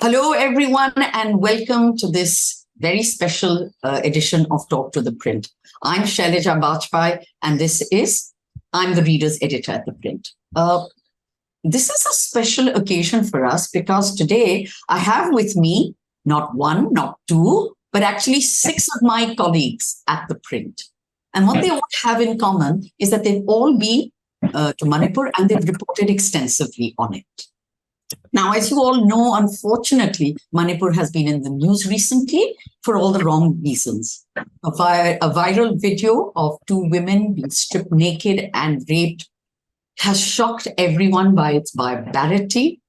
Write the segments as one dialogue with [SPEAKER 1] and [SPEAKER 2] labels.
[SPEAKER 1] Hello, everyone, and welcome to this very special edition of Talk to the Print. I'm Shailaja Bajpai, and I'm the reader's editor at The Print. This is a special occasion for us because today I have with me not one, not two, but actually 6 of my colleagues at The Print. And what they all have in common is that they've all been to Manipur and they've reported extensively on it. Now, as you all know, unfortunately, Manipur has been in the news recently for all the wrong reasons. A viral video of 2 women being stripped naked and raped has shocked everyone by its barbarity,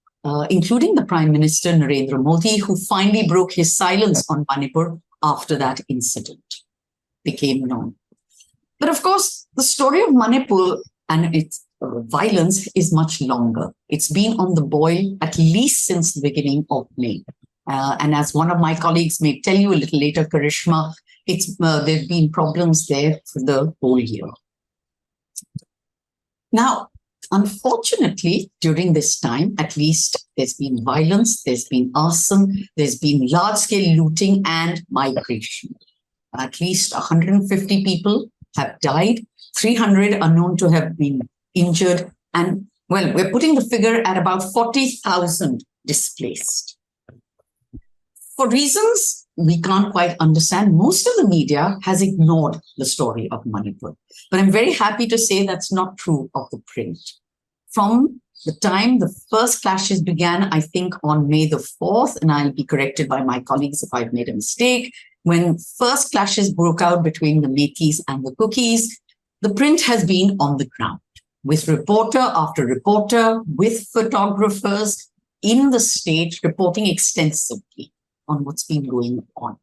[SPEAKER 1] including the Prime Minister Narendra Modi, who finally broke his silence on Manipur after that incident became known. But of course, the story of Manipur and its violence is much longer. It's been on the boil at least since the beginning of May. And as one of my colleagues may tell you a little later, Karishma, there have been problems there for the whole year. Now, unfortunately, during this time, at least there's been violence, there's been arson, there's been large-scale looting and migration. At least 150 people have died, 300 are known to have been injured, and well, we're putting the figure at about 40,000 displaced. For reasons we can't quite understand, most of the media has ignored the story of Manipur. But I'm very happy to say that's not true of The Print. From the time the first clashes began, I think on May the 4th, and I'll be corrected by my colleagues if I've made a mistake, when first clashes broke out between the Metis and the Cookies, The Print has been on the ground, with reporter after reporter, with photographers in the state reporting extensively on what's been going on.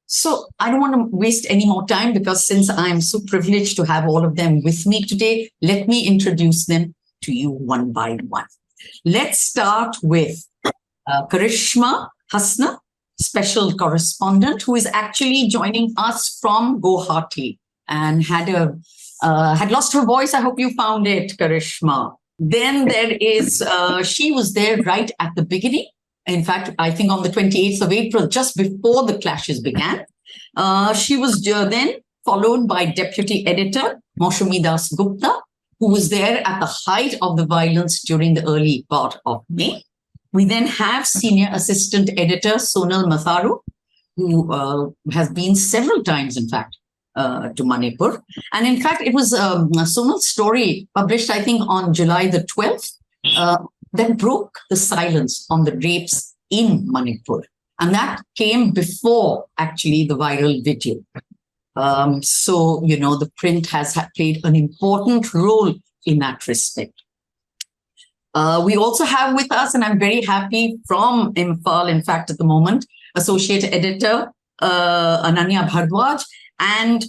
[SPEAKER 1] So I don't want to waste any more time because since I'm so privileged to have all of them with me today, let me introduce them to you one by one. Let's start with Karishma Hasnat, special correspondent, who is actually joining us from Guwahati and had lost her voice. I hope you found it, Karishma. Then there is, she was there right at the beginning. In fact, I think on the 28th of April, just before the clashes began. She was then followed by Deputy Editor Moushumi Das Gupta, who was there at the height of the violence during the early part of May. We then have Senior Assistant Editor Sonal Matharu, who has been several times, in fact, to Manipur. And in fact, it was Sonal's story published, I think, on July the 12th, that broke the silence on the rapes in Manipur. And that came before, actually, the viral video. So, you know, The Print has played an important role in that respect. We also have with us, and I'm very happy, from Imphal, in fact, at the moment, Associate Editor Ananya Bhardwaj, and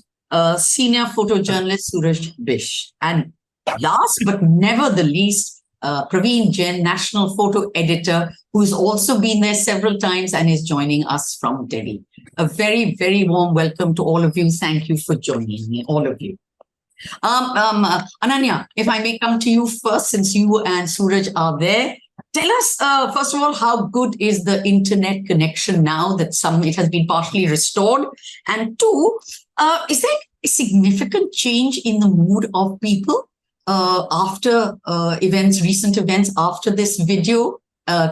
[SPEAKER 1] senior photojournalist Suraj Singh Bisht. And last but never the least, Praveen Jain, national photo editor, who's also been there several times and is joining us from Delhi. A very, very warm welcome to all of you. Thank you for joining me, all of you. Ananya, if I may come to you first, since you and Suraj are there. Tell us, first of all, how good is the internet connection now that it has been partially restored? And two, is there a significant change in the mood of people after recent events after this video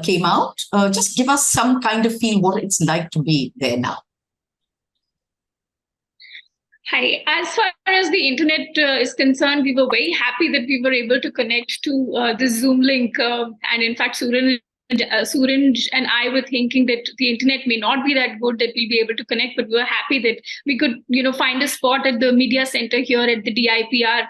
[SPEAKER 1] came out? Just give us some kind of feel what it's like to be there now.
[SPEAKER 2] Hi. As far as the internet is concerned, we were very happy that we were able to connect to the Zoom link. And in fact, Suraj and I were thinking that the internet may not be that good that we'll be able to connect, but we were happy that we could, find a spot at the media center here at the DIPR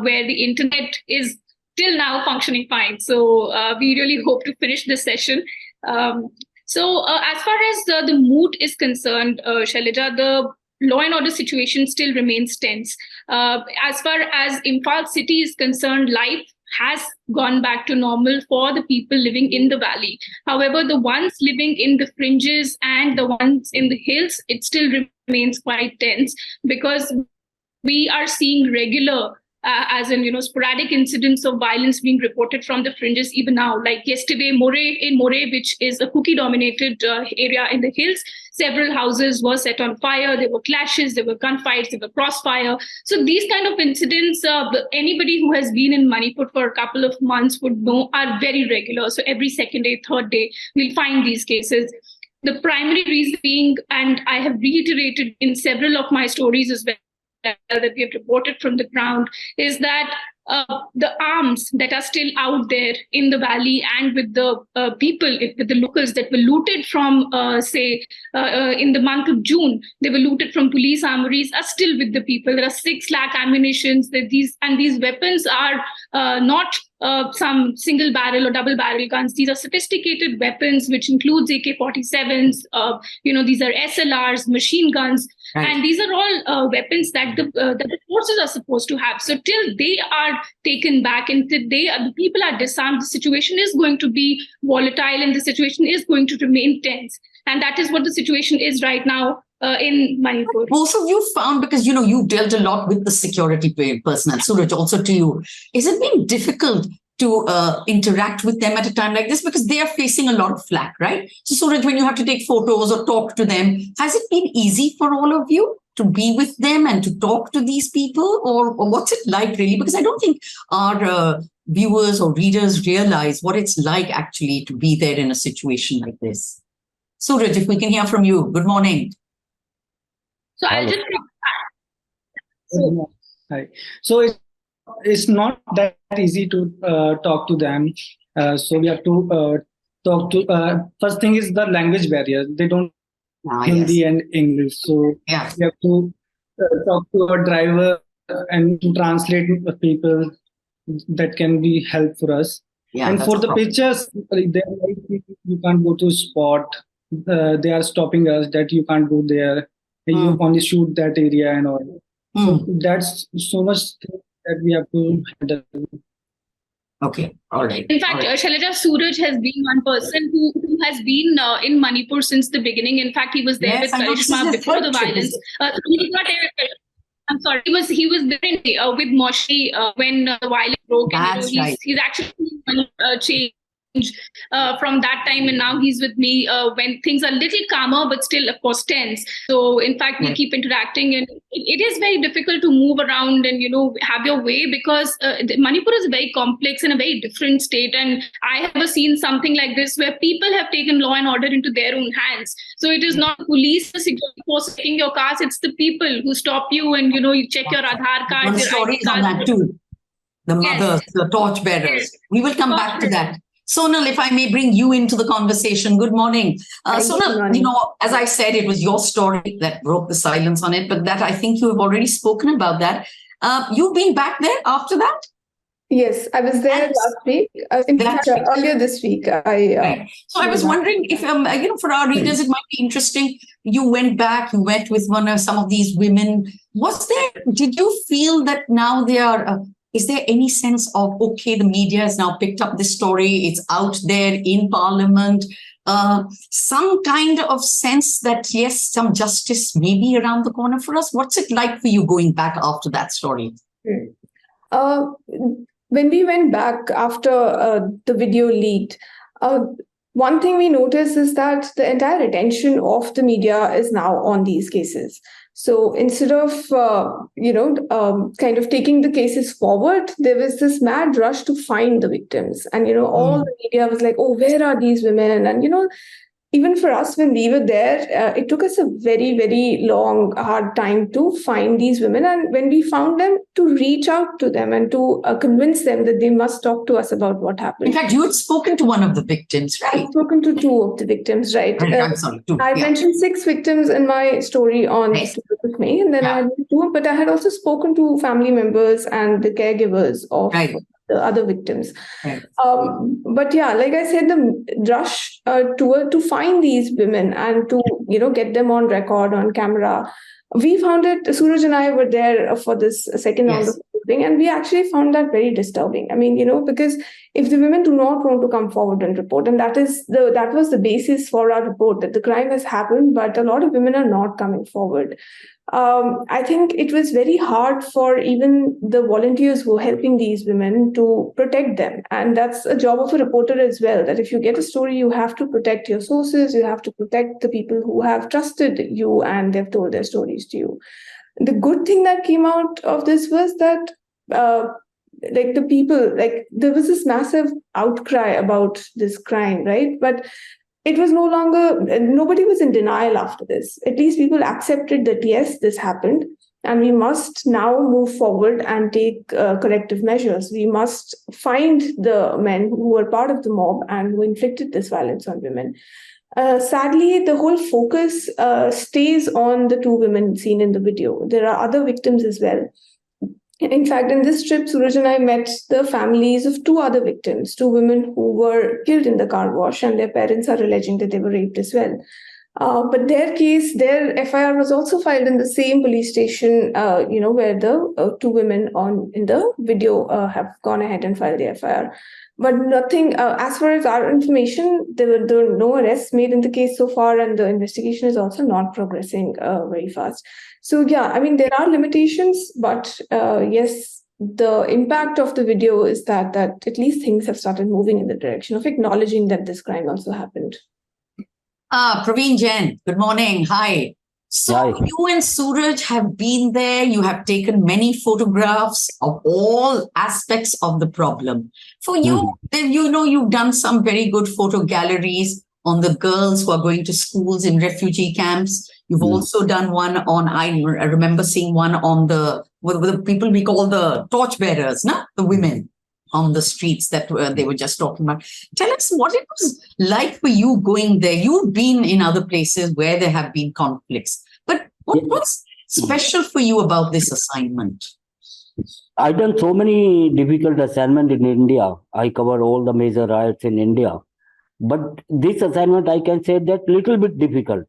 [SPEAKER 2] where the internet is till now functioning fine. So we really hope to finish this session. So as far as the mood is concerned, Shailaja, the law and order situation still remains tense. As far as Imphal city is concerned, life has gone back to normal for the people living in the valley. However, the ones living in the fringes and the ones in the hills, it still remains quite tense because we are seeing regular as in, sporadic incidents of violence being reported from the fringes even now. Like yesterday, Moray, which is a Kuki-dominated area in the hills, several houses were set on fire. There were clashes, there were gunfights, there were crossfire. So these kind of incidents, anybody who has been in Manipur for a couple of months would know are very regular. So every second day, third day, we'll find these cases. The primary reason being, and I have reiterated in several of my stories as well, that we have reported from the ground, is that the arms that are still out there in the valley and with the people, with the locals that were looted from, in the month of June, they were looted from police armories, are still with the people. There are 6 lakh ammunitions. These weapons are not some single barrel or double barrel guns. These are sophisticated weapons, which includes AK-47s. These are SLRs, machine guns. Right. And these are all weapons that the forces are supposed to have. So till they are taken back and till the people are disarmed, the situation is going to be volatile and the situation is going to remain tense. And that is what the situation is right now in Manipur.
[SPEAKER 1] Both of you found, because you dealt a lot with the security personnel, Suraj, also to you, is it been difficult to interact with them at a time like this, because they are facing a lot of flack, right? So Suraj, when you have to take photos or talk to them, has it been easy for all of you to be with them and to talk to these people, or what's it like really? Because I don't think our viewers or readers realize what it's like actually to be there in a situation like this. Suraj, if we can hear from you. Good morning.
[SPEAKER 2] So I'll just...
[SPEAKER 3] Hi. So it's not that easy to talk to them. So we have to talk to... first thing is the language barrier. They don't Hindi and English. So we have to talk to a driver and to translate people. That can be help for us. Yeah, and for the pictures, you can't go to spot. They are stopping us that you can't go there. You only shoot that area and all. So that's so much that we have to handle.
[SPEAKER 1] Okay, all right.
[SPEAKER 2] In fact, Shailaja, Suraj has been one person who has been in Manipur since the beginning. In fact, he was there with Karishma before the violence. I'm sorry, he was there with Moshi when the violence broke.
[SPEAKER 1] That's
[SPEAKER 2] and he's actually changed from that time, and now he's with me when things are a little calmer, but still, of course, tense. So, in fact, we keep interacting, and it is very difficult to move around and have your way, because Manipur is a very complex and a very different state, and I have never seen something like this where people have taken law and order into their own hands. So it is not police, the security force taking your cars; it's the people who stop you and you check your Aadhaar card.
[SPEAKER 1] One story on that too. The mothers, the torch bearers. We will come back to that. Sonal, if I may bring you into the conversation. Good morning. Sonal, as I said, it was your story that broke the silence on it, but that I think you have already spoken about that. You've been back there after that?
[SPEAKER 4] Yes, I was there last week. In fact, earlier this week. So
[SPEAKER 1] I was wondering if, for our readers, it might be interesting. You went back, you met with some of these women. Did you feel that now they are... is there any sense of, okay, the media has now picked up this story, it's out there in Parliament, some kind of sense that, yes, some justice may be around the corner for us? What's it like for you going back after that story?
[SPEAKER 4] When we went back after the video leaked, one thing we noticed is that the entire attention of the media is now on these cases. So instead of, kind of taking the cases forward, there was this mad rush to find the victims. And, all the media was like, oh, where are these women? And, even for us, when we were there, it took us a very, very long, hard time to find these women. And when we found them, to reach out to them and to convince them that they must talk to us about what happened.
[SPEAKER 1] In fact, you had spoken to one of the victims, right?
[SPEAKER 4] I've spoken to 2 of the victims, right?
[SPEAKER 1] I'm sorry, 2.
[SPEAKER 4] I mentioned 6 victims in my story on the 7th of May, and then I had 2, but I had also spoken to family members and the caregivers of the other victims.
[SPEAKER 1] Right.
[SPEAKER 4] But like I said, the rush to find these women and to get them on record, on camera, we found it. Suraj and I were there for this second round of disturbing. And we actually found that very disturbing. I mean, because if the women do not want to come forward and report, and that was the basis for our report, that the crime has happened, but a lot of women are not coming forward. I think it was very hard for even the volunteers who were helping these women to protect them. And that's a job of a reporter as well, that if you get a story, you have to protect your sources, you have to protect the people who have trusted you and they've told their stories to you. The good thing that came out of this was that the people, there was this massive outcry about this crime, right? But it was no longer, nobody was in denial after this. At least people accepted that, yes, this happened, and we must now move forward and take corrective measures. We must find the men who were part of the mob and who inflicted this violence on women. Sadly, the whole focus stays on the two women seen in the video. There are other victims as well. In fact, in this trip, Suraj and I met the families of two other victims, two women who were killed in the car wash, and their parents are alleging that they were raped as well. But their FIR was also filed in the same police station, where the two women in the video have gone ahead and filed the FIR. But nothing, as far as our information, there were no arrests made in the case so far, and the investigation is also not progressing very fast. So, yeah, I mean, there are limitations, but yes, the impact of the video is that at least things have started moving in the direction of acknowledging that this crime also happened.
[SPEAKER 1] Praveen Jain, good morning. Hi. So
[SPEAKER 5] Hi.
[SPEAKER 1] you and Suraj have been there. You have taken many photographs of all aspects of the problem. For you, then you've done some very good photo galleries on the girls who are going to schools in refugee camps. You've also done one on, I remember seeing one on the people we call the torchbearers, the women on the streets that they were just talking about. Tell us what it was like for you going there. You've been in other places where there have been conflicts, but what's special for you about this assignment?
[SPEAKER 5] I've done so many difficult assignments in India. I cover all the major riots in India. But this assignment, I can say that little bit difficult.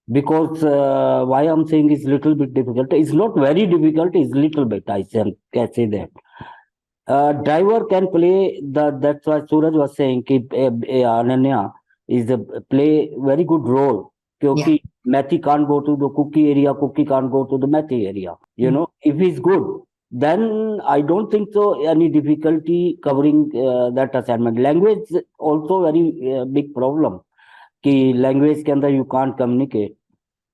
[SPEAKER 5] Because why I'm saying it's little bit difficult, it's not very difficult, it's little bit, I can say that. Driver can play that's why Suraj was saying Ananya is play very good role. Because Methi can't go to the cookie area, cookie can't go to the Methi area. If he's good, then I don't think so any difficulty covering that assignment. Language also very big problem. Ki language ke andar you can't communicate.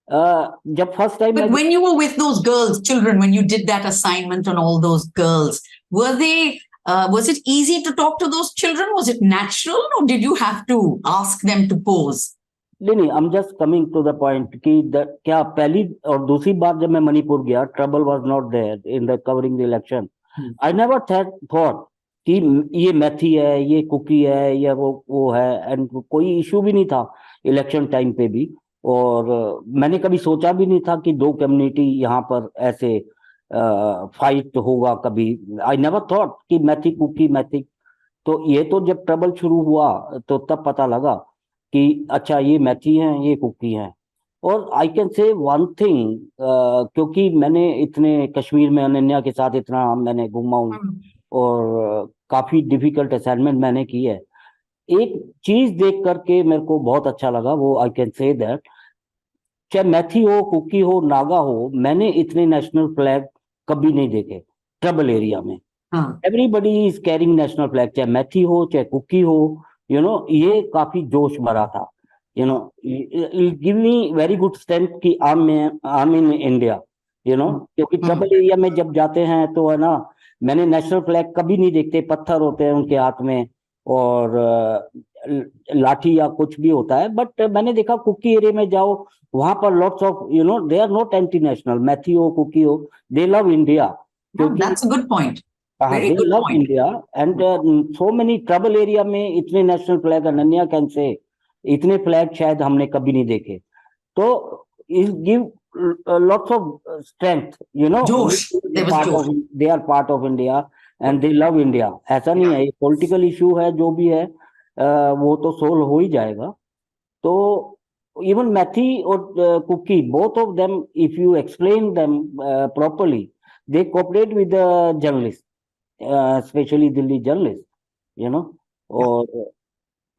[SPEAKER 5] First time.
[SPEAKER 1] But when you were with those children, when you did that assignment on all those girls, was it easy to talk to those children? Was it natural, or did you have to ask them to pose?
[SPEAKER 5] नहीं, I'm just coming to the point कि क्या पहली और दूसरी बार जब मैं मणिपुर गया, trouble was not there in the covering the election. I never thought कि ये मैथी है, ये कुकी है, या वो है, and कोई इशू भी नहीं था इलेक्शन टाइम पे भी, और मैंने कभी सोचा भी नहीं था कि दो कम्युनिटी यहाँ पर ऐसे फाइट होगा कभी. आई नेवर थॉट कि मैथी कुकी मैथी. तो ये तो जब ट्रबल शुरू हुआ तो तब पता लगा कि अच्छा ये मैथी हैं, ये कुकी हैं. और I can say one thing, क्योंकि मैंने इतने कश्मीर में अनन्या के साथ इतना मैंने घूमा हूँ और काफी डिफिकल्ट असाइनमेंट मैंने की है. एक चीज देख करके मेरे को बहुत अच्छा लगा, वो आई कैन से दैट चाहे मैथी हो, कुकी हो, नागा हो, मैंने इतने नेशनल फ्लैग कभी नहीं देखे ट्रबल एरिया में. Everybody is carrying national flag, चाहे मैथी हो चाहे कुकी हो. ये काफी जोश भरा था. Give me very good strength कि आई इन इंडिया. क्योंकि ट्रबल एरिया में जब जाते हैं तो है ना, मैंने नेशनल फ्लैग कभी नहीं देखते, पत्थर होते हैं उनके हाथ में और लाठी या कुछ भी होता है. बट मैंने देखा कुकी एरिया में जाओ, वहां पर lots of they are not anti national, Meitei हो कुकी हो, they love India.
[SPEAKER 1] That's a good point.
[SPEAKER 5] They love India, and so many trouble area में इतने national flag, Ananya can say इतने फ्लैग शायद हमने कभी नहीं देखे. तो it give lots of strength,
[SPEAKER 1] Josh.
[SPEAKER 5] They are part of India and they love India. ऐसा नहीं है, पॉलिटिकल इशू है जो भी है वो तो सोल्व हो ही जाएगा. तो even मैथी और cookie, both of them, if you explain them properly, they cooperate with the journalists, especially Delhi journalists, or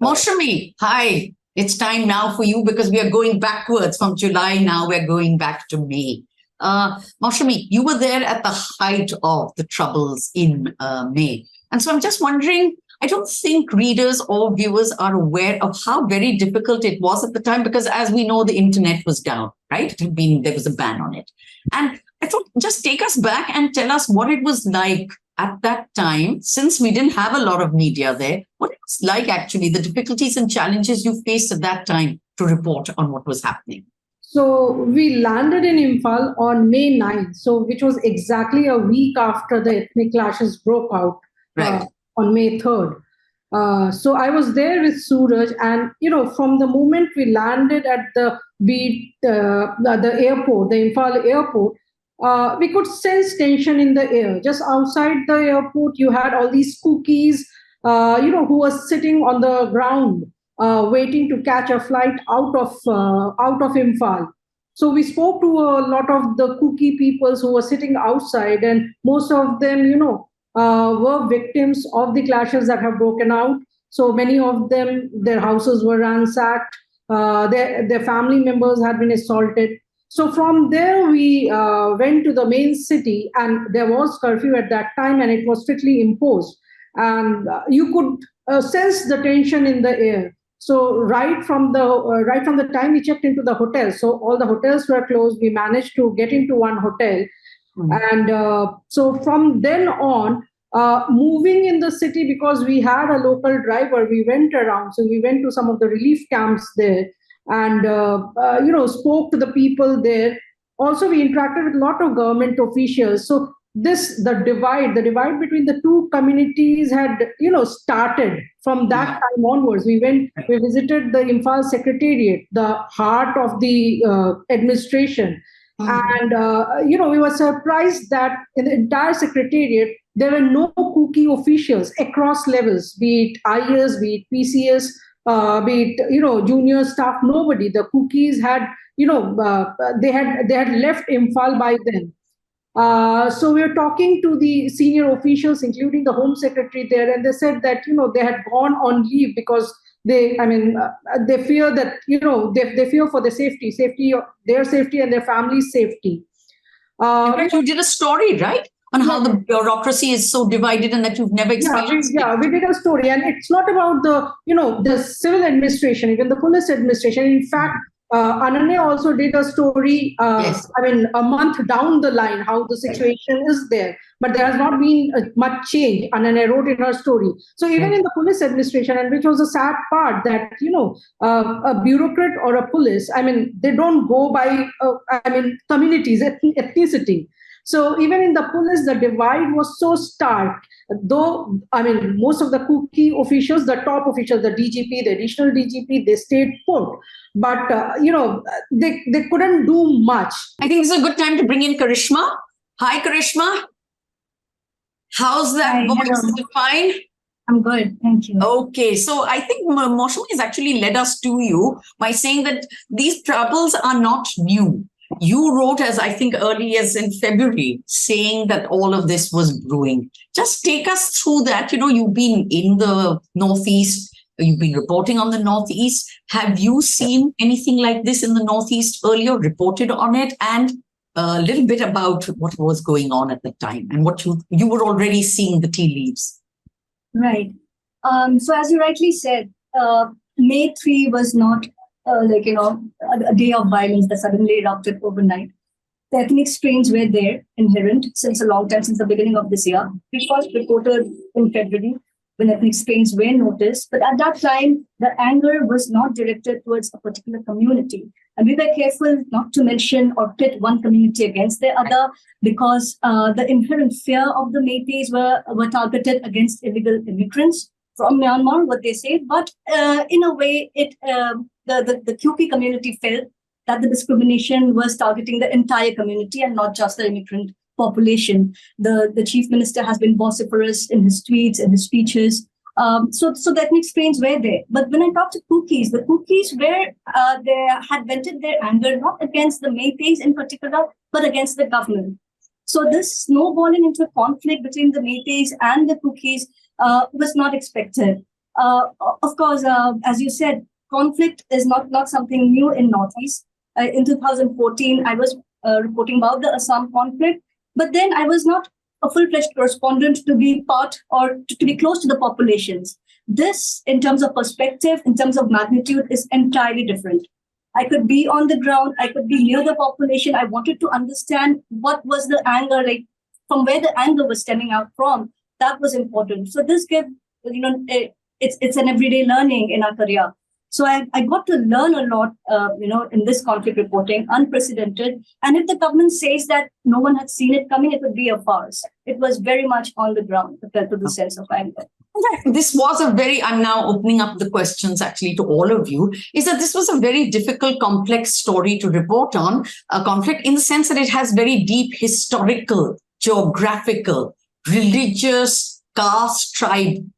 [SPEAKER 1] Moushumi, hi. It's time now for you because we are going backwards from July. Now we're going back to May. Moushumi, you were there at the height of the troubles in May. And so I'm just wondering, I don't think readers or viewers are aware of how very difficult it was at the time because as we know, the internet was down, right? There was a ban on it. And I thought, just take us back and tell us what it was like at that time, since we didn't have a lot of media there, what it was like actually, the difficulties and challenges you faced at that time to report on what was happening.
[SPEAKER 6] So we landed in Imphal on May 9th, which was exactly a week after the ethnic clashes broke out on May 3rd. So I was there with Suraj, and from the moment we landed at the airport, the Imphal airport, we could sense tension in the air. Just outside the airport, you had all these cookies, who were sitting on the ground, waiting to catch a flight out of Imphal. So we spoke to a lot of the cookie people who were sitting outside, and most of them, were victims of the clashes that have broken out. So many of them, their houses were ransacked, their family members had been assaulted. So from there, we went to the main city, and there was curfew at that time, and it was strictly imposed. And you could sense the tension in the air. So right from the time we checked into the hotel, so all the hotels were closed. We managed to get into one hotel, and so from then on, moving in the city, because we had a local driver, we went around. So we went to some of the relief camps there, and spoke to the people there. Also, we interacted with a lot of government officials. So the divide between the two communities had started from that time onwards. We visited the Imphal Secretariat, the heart of the administration, and we were surprised that in the entire Secretariat there were no cookie officials across levels, be it IS, be it PCS, be it junior staff. Nobody. The cookies had they had left Imphal by then. So we were talking to the senior officials, including the Home Secretary there, and they said that they had gone on leave because they fear that they fear for their their safety and their family's safety.
[SPEAKER 1] You did a story, right? On how the bureaucracy is so divided and that you've never experienced.
[SPEAKER 6] We did a story, and it's not about the civil administration, even the police administration. In fact, Ananya also did a story, a month down the line, how the situation is there. But there has not been much change, Ananya wrote in her story. So even in the police administration, and which was a sad part, that, a bureaucrat or a police, they don't go by, communities, ethnicity. So even in the police, the divide was so stark. Though, most of the cookie officials, the top officials, the DGP, the additional DGP, they stayed put. But, they couldn't do much.
[SPEAKER 1] I think it's a good time to bring in Karishma. Hi, Karishma. How's that voice? Is it fine?
[SPEAKER 7] I'm good. Thank you.
[SPEAKER 1] Okay. So I think Moushumi has actually led us to you by saying that these troubles are not new. You wrote, as I think early as in February, saying that all of this was brewing. Just take us through that. You've been in the Northeast. You've been reporting on the Northeast. Have you seen anything like this in the Northeast earlier, reported on it? And a little bit about what was going on at the time and what you were already seeing the tea leaves.
[SPEAKER 7] Right. So as you rightly said, May 3 was not a day of violence that suddenly erupted overnight. The ethnic strains were there, inherent, since a long time, since the beginning of this year. We first reported in February when ethnic strains were noticed. But at that time, the anger was not directed towards a particular community. And we were careful not to mention or pit one community against the other, because the inherent fear of the Métis were targeted against illegal immigrants from Myanmar, what they say. But in a way, the Kuki community felt that the discrimination was targeting the entire community and not just the immigrant population. The chief minister has been vociferous in his tweets and his speeches. So the ethnic strains were there. But when I talked to Kukis, the Kukis they had vented their anger not against the Métis in particular, but against the government. So this snowballing into a conflict between the Métis and the Kukis was not expected. Of course, as you said, conflict is not something new in Northeast. In 2014, I was reporting about the Assam conflict, but then I was not a full-fledged correspondent to be part or to be close to the populations. This, in terms of perspective, in terms of magnitude, is entirely different. I could be on the ground, I could be near the population. I wanted to understand what was the anger, like from where the anger was stemming out from. That was important. So this gave, it's an everyday learning in our career. So I got to learn a lot, in this conflict reporting, unprecedented. And if the government says that no one had seen it coming, it would be a farce. It was very much on the ground, to the sense of anger.
[SPEAKER 1] This was a very, I'm now opening up the questions actually to all of you, is that this was a very difficult, complex story to report on, a conflict in the sense that it has very deep historical, geographical, religious, caste, tribe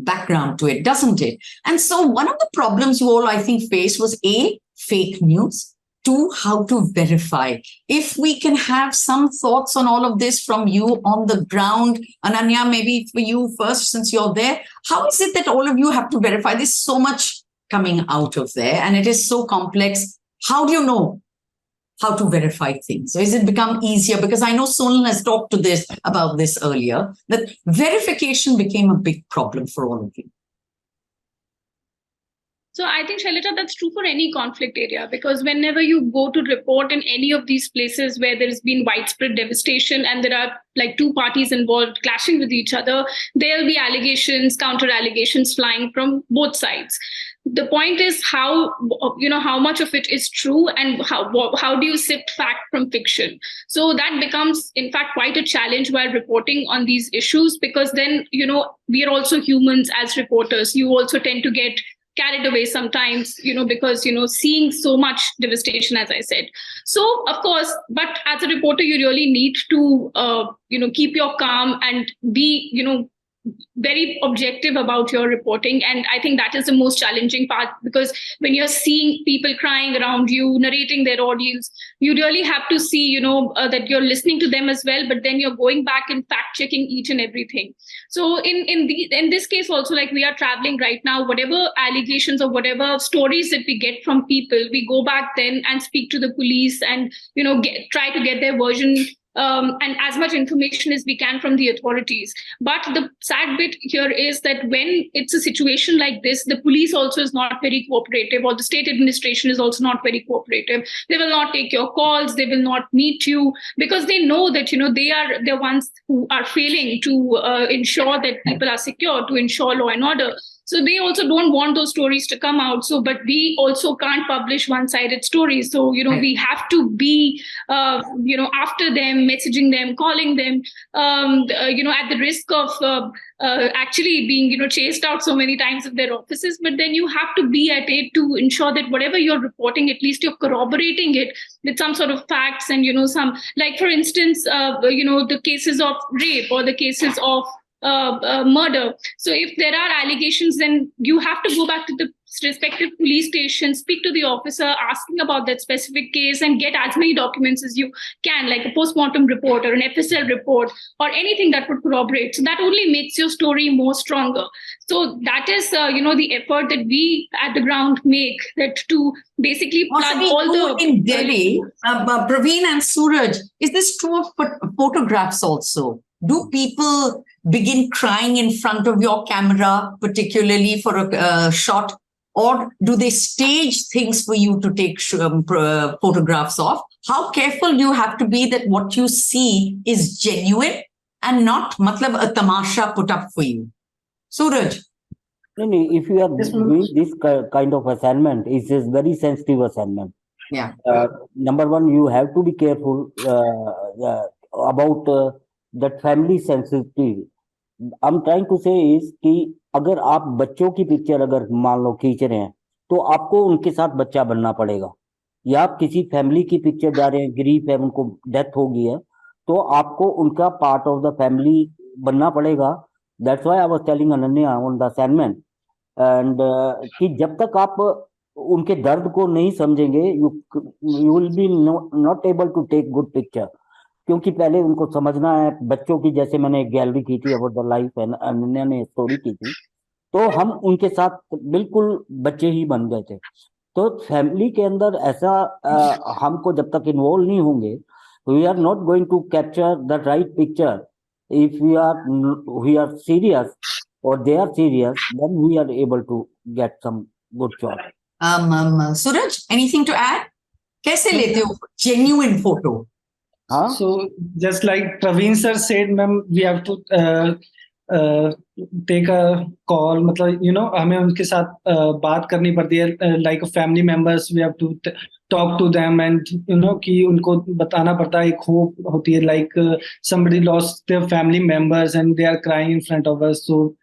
[SPEAKER 1] background to it, doesn't it? And so one of the problems you all, I think, faced was A, fake news, 2, how to verify. If we can have some thoughts on all of this from you on the ground, Ananya, maybe for you first, since you're there, how is it that all of you have to verify? There's so much coming out of there and it is so complex. How do you know how to verify things? So has it become easier? Because I know Sonal has talked about this earlier, that verification became a big problem for all of you.
[SPEAKER 2] So I think, Shailaja, that's true for any conflict area, because whenever you go to report in any of these places where there's been widespread devastation and there are like two parties involved clashing with each other, there'll be allegations, counter allegations flying from both sides. The point is how much of it is true and how do you sift fact from fiction? So that becomes, in fact, quite a challenge while reporting on these issues, because then, we are also humans as reporters. You also tend to get carried away sometimes, because, seeing so much devastation, as I said. So, of course, but as a reporter, you really need to, keep your calm and be, very objective about your reporting. And I think that is the most challenging part, because when you're seeing people crying around you, narrating their ordeals, you really have to see, that you're listening to them as well, but then you're going back and fact checking each and everything. So in this case also, like we are traveling right now, whatever allegations or whatever stories that we get from people, we go back then and speak to the police and, try to get their version and as much information as we can from the authorities. But the sad bit here is that when it's a situation like this, the police also is not very cooperative, or the state administration is also not very cooperative. They will not take your calls. They will not meet you, because they know that, they are the ones who are failing to ensure that people are secure, to ensure law and order. So they also don't want those stories to come out. So, but we also can't publish one-sided stories. So, we have to be, after them, messaging them, calling them, at the risk of actually being, chased out so many times of their offices. But then you have to be at it to ensure that whatever you're reporting, at least you're corroborating it with some sort of facts and, some, like, for instance, the cases of rape or the cases of murder. So if there are allegations, then you have to go back to the respective police station, speak to the officer asking about that specific case, and get as many documents as you can, like a postmortem report or an FSL report or anything that would corroborate. So that only makes your story more stronger. So that is, the effort that we at the ground make, that to basically plug all the...
[SPEAKER 1] In Delhi, Praveen and Suraj, is this true of photographs also? Do people begin crying in front of your camera, particularly for a shot? Or do they stage things for you to take photographs of? How careful you have to be that what you see is genuine and not a tamasha put up for you? Suraj?
[SPEAKER 5] If you are doing this kind of assignment, it's a very sensitive assignment.
[SPEAKER 1] Yeah.
[SPEAKER 5] Number one, you have to be careful about that family sensitivity. I'm trying to say is कि अगर आप बच्चों की picture अगर मान लो खींच रहे हैं, तो आपको उनके साथ बच्चा बनना पड़ेगा, या आप किसी फैमिली की पिक्चर जा रहे हैं, ग्रीफ है, उनको डेथ हो गई है, तो आपको उनका पार्ट ऑफ द फैमिली बनना पड़ेगा. That's why I was telling Ananya on the assignment, and कि जब तक आप उनके दर्द को नहीं समझेंगे, you will be not able to take good picture. क्योंकि पहले उनको समझना है बच्चों की, जैसे मैंने एक गैलरी की थी about the life and Ananya ने स्टोरी की थी, तो हम उनके साथ बिल्कुल बच्चे ही बन गए थे। तो फैमिली के अंदर ऐसा हमको जब तक इन्वॉल्व नहीं होंगे, we are not going to capture the right picture. If we are serious और they are serious, then we are able to get some good shot.
[SPEAKER 1] Suraj, anything to add? कैसे लेते हो जेन्युइन फोटो?
[SPEAKER 5] हाँ,
[SPEAKER 3] So just like Praveen sir said, ma'am, we have to take a call. मतलब हमें उनके साथ बात करनी पड़ती है, like family members. We have to talk to them and कि उनको बताना पड़ता है, एक hope होती है, like somebody lost their family members and they are crying in front of us. So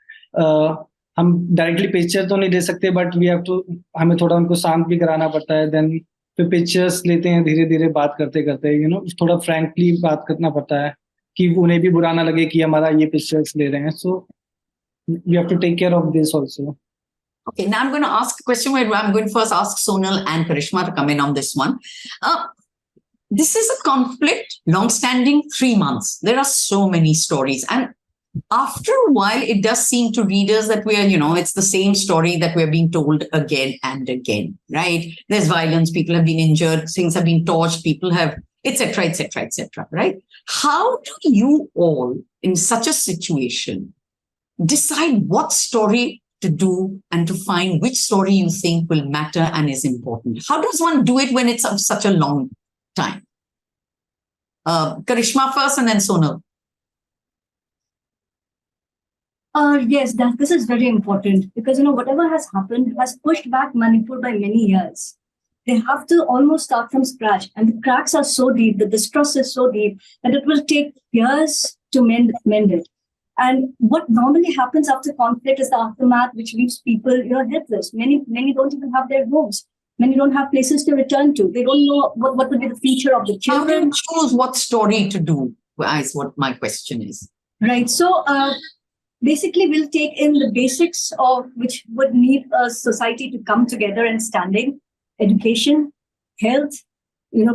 [SPEAKER 3] हम डायरेक्टली पिक्चर तो नहीं ले सकते, बट वी हैव टू, हमें थोड़ा उनको शांत भी कराना पड़ता है, देन फिर पिक्चर्स लेते हैं धीरे धीरे बात करते करते, थोड़ा फ्रैंकली बात करना पड़ता है कि उन्हें भी बुरा ना लगे कि हमारा ये पिक्चर्स ले रहे हैं. So we have to take care of this also.
[SPEAKER 1] Okay, now I'm going to ask a question where I'm going to first ask Sonal and Karishma to come in on this one. This is a conflict, long-standing, 3 months. There are so many stories. And after a while, it does seem to readers that we are, it's the same story that we're being told again and again, right? There's violence, people have been injured, things have been torched, people have, etc., etc., etc., right? How do you all, in such a situation, decide what story to do and to find which story you think will matter and is important? How does one do it when it's of such a long time? Karishma first and then Sonal.
[SPEAKER 7] Yes, this is very important because whatever has happened has pushed back Manipur by many years. They have to almost start from scratch, and the cracks are so deep, the distrust is so deep that it will take years to mend it. And what normally happens after conflict is the aftermath, which leaves people helpless. Many don't even have their homes. Many don't have places to return to. They don't know what will be the future of the children.
[SPEAKER 1] How do you choose what story to do? Is what my question is.
[SPEAKER 7] Right. So basically, we'll take in the basics of which would need a society to come together and standing: education, health,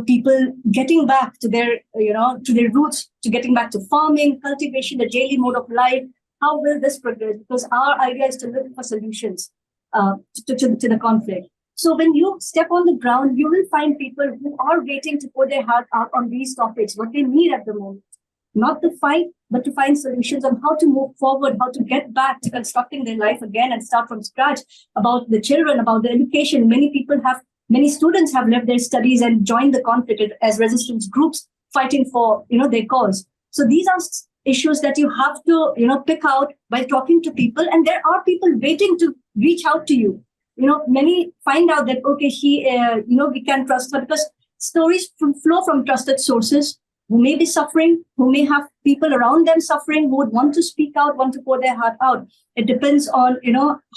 [SPEAKER 7] people getting back to their, to their roots, to getting back to farming, cultivation, the daily mode of life. How will this progress? Because our idea is to look for solutions to the conflict. So when you step on the ground, you will find people who are waiting to pour their heart out on these topics, what they need at the moment. Not to fight, but to find solutions on how to move forward, how to get back to constructing their life again and start from scratch. About the children, about the education. Many students have left their studies and joined the conflict as resistance groups fighting for, their cause. So these are issues that you have to, pick out by talking to people. And there are people waiting to reach out to you. Many find out that, okay, we can trust her, because stories flow from trusted sources who may be suffering, who may have people around them suffering, who would want to speak out, want to pour their heart out. It depends on,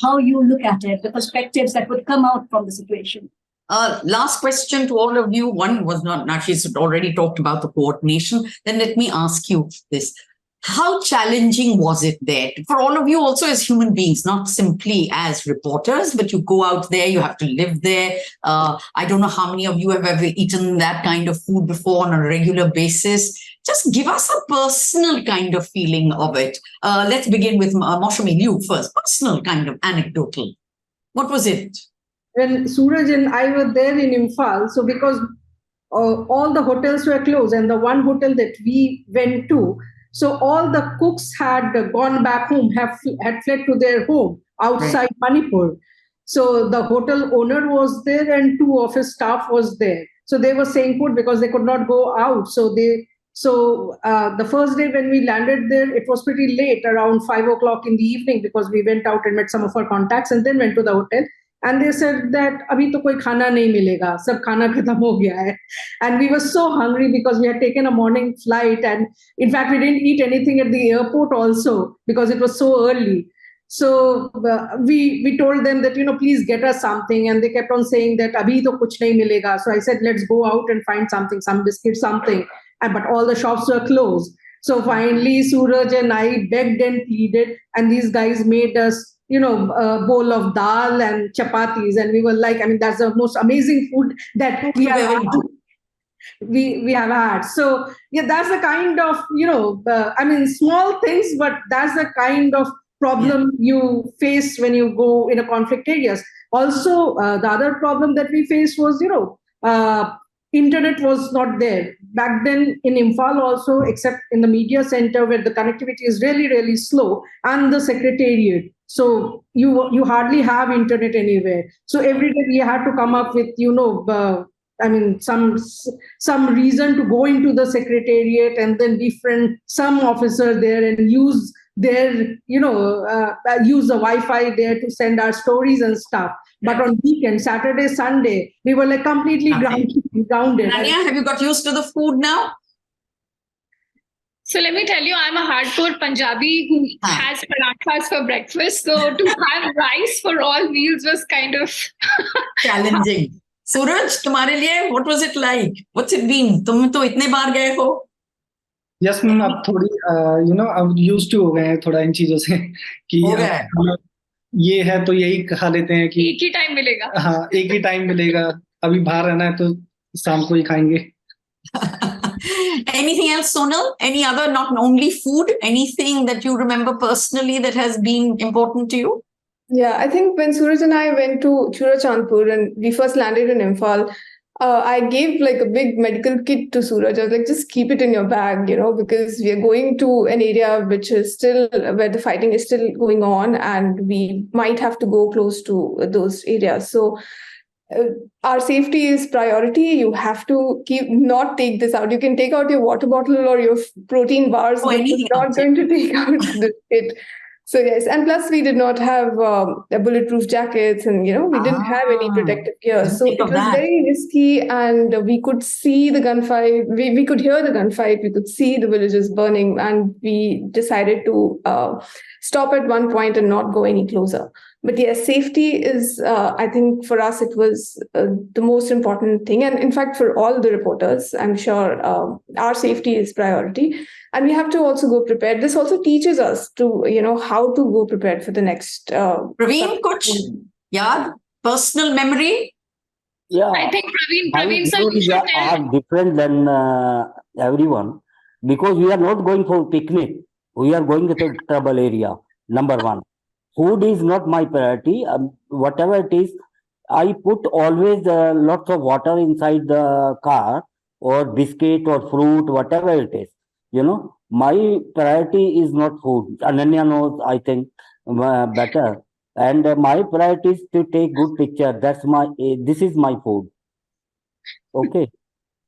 [SPEAKER 7] how you look at it, the perspectives that would come out from the situation.
[SPEAKER 1] Last question to all of you. One was not, she's already talked about the coordination. Then let me ask you this. How challenging was it there for all of you also as human beings, not simply as reporters, but you go out there, you have to live there. I don't know how many of you have ever eaten that kind of food before on a regular basis. Just give us a personal kind of feeling of it. Let's begin with Moushumi, you first. Personal kind of anecdotal. What was it?
[SPEAKER 6] When Suraj and I were there in Imphal, so because all the hotels were closed, and the one hotel that we went to, so all the cooks had gone back home, had fled to their home outside Manipur. So the hotel owner was there and 2 of his staff was there. So they were staying put because they could not go out. So the first day when we landed there, it was pretty late, around 5 o'clock in the evening, because we went out and met some of our contacts and then went to the hotel. And they said that abhi to koi khana nahi milega, sab khana khatam ho gaya hai. And we were so hungry because we had taken a morning flight, and in fact we didn't eat anything at the airport also because it was so early. So we told them that please get us something, and they kept on saying that abhi to kuch nahi milega. So I said, let's go out and find something, some biscuit, something. But all the shops were closed. So finally Suraj and I begged and pleaded, and these guys made us a bowl of dal and chapatis, and we were like, that's the most amazing food that we have ever. we have had. So yeah, that's the kind of small things, but that's the kind of problem you face when you go in a conflict areas. Also, the other problem that we faced was internet was not there back then in Imphal also, except in the media center where the connectivity is really, really slow, and the secretariat. So you hardly have internet anywhere. So every day we had to come up with some reason to go into the secretariat and then befriend some officer there and use their use the Wi-Fi there to send our stories and stuff. But on weekend, Saturday, Sunday, we were like completely grounded.
[SPEAKER 1] Ananya, have you got used to the food now?
[SPEAKER 2] So let me tell you, I'm a hardcore Punjabi who has parathas for breakfast. So to have rice for all meals was kind of
[SPEAKER 1] challenging. Suraj, तुम्हारे लिए what was it like? What's it been? तुम तो इतने बार गए हो.
[SPEAKER 3] Yes, ma'am. अब थोड़ी अब used to हो गए हैं थोड़ा इन चीजों से कि ये है तो यही खा लेते हैं कि
[SPEAKER 2] एक ही टाइम मिलेगा.
[SPEAKER 3] हाँ, एक ही टाइम मिलेगा. अभी बाहर रहना है तो शाम को ही खाएंगे.
[SPEAKER 1] Anything else, Sonal? Any other, not only food, anything that you remember personally that has been important to you?
[SPEAKER 4] Yeah, I think when Suraj and I went to Churachandpur and we first landed in Imphal, I gave like a big medical kit to Suraj. I was like, just keep it in your bag, because we are going to an area which is still where the fighting is still going on and we might have to go close to those areas. So our safety is priority. You have to not take this out. You can take out your water bottle or your protein bars, but you're not going to take out the kit. So yes, and plus we did not have bulletproof jackets, and we didn't have any protective gear. So it was very risky, and we could see the gunfight. We could hear the gunfight. We could see the villages burning, and we decided to stop at one point and not go any closer. But yes, safety is, I think for us, it was the most important thing. And in fact, for all the reporters, I'm sure our safety is priority. And we have to also go prepared. This also teaches us to, how to go prepared for the next.
[SPEAKER 1] Praveen, coach, personal memory?
[SPEAKER 5] Yeah.
[SPEAKER 2] I think Praveen sir, you should
[SPEAKER 5] are different than everyone because we are not going for picnic. We are going to the trouble area, number one. Food is not my priority. Whatever it is, I put always lots of water inside the car or biscuit or fruit, whatever it is. My priority is not food. Ananya knows, I think, better. And my priority is to take good picture. This is my food. Okay.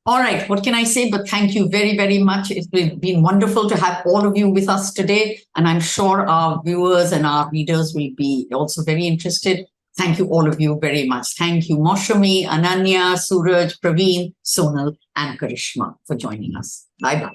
[SPEAKER 1] All right, what can I say? But thank you very, very much. It's been wonderful to have all of you with us today. And I'm sure our viewers and our readers will be also very interested. Thank you, all of you, very much. Thank you, Moushumi, Ananya, Suraj, Praveen, Sonal, and Karishma for joining us. Bye-bye.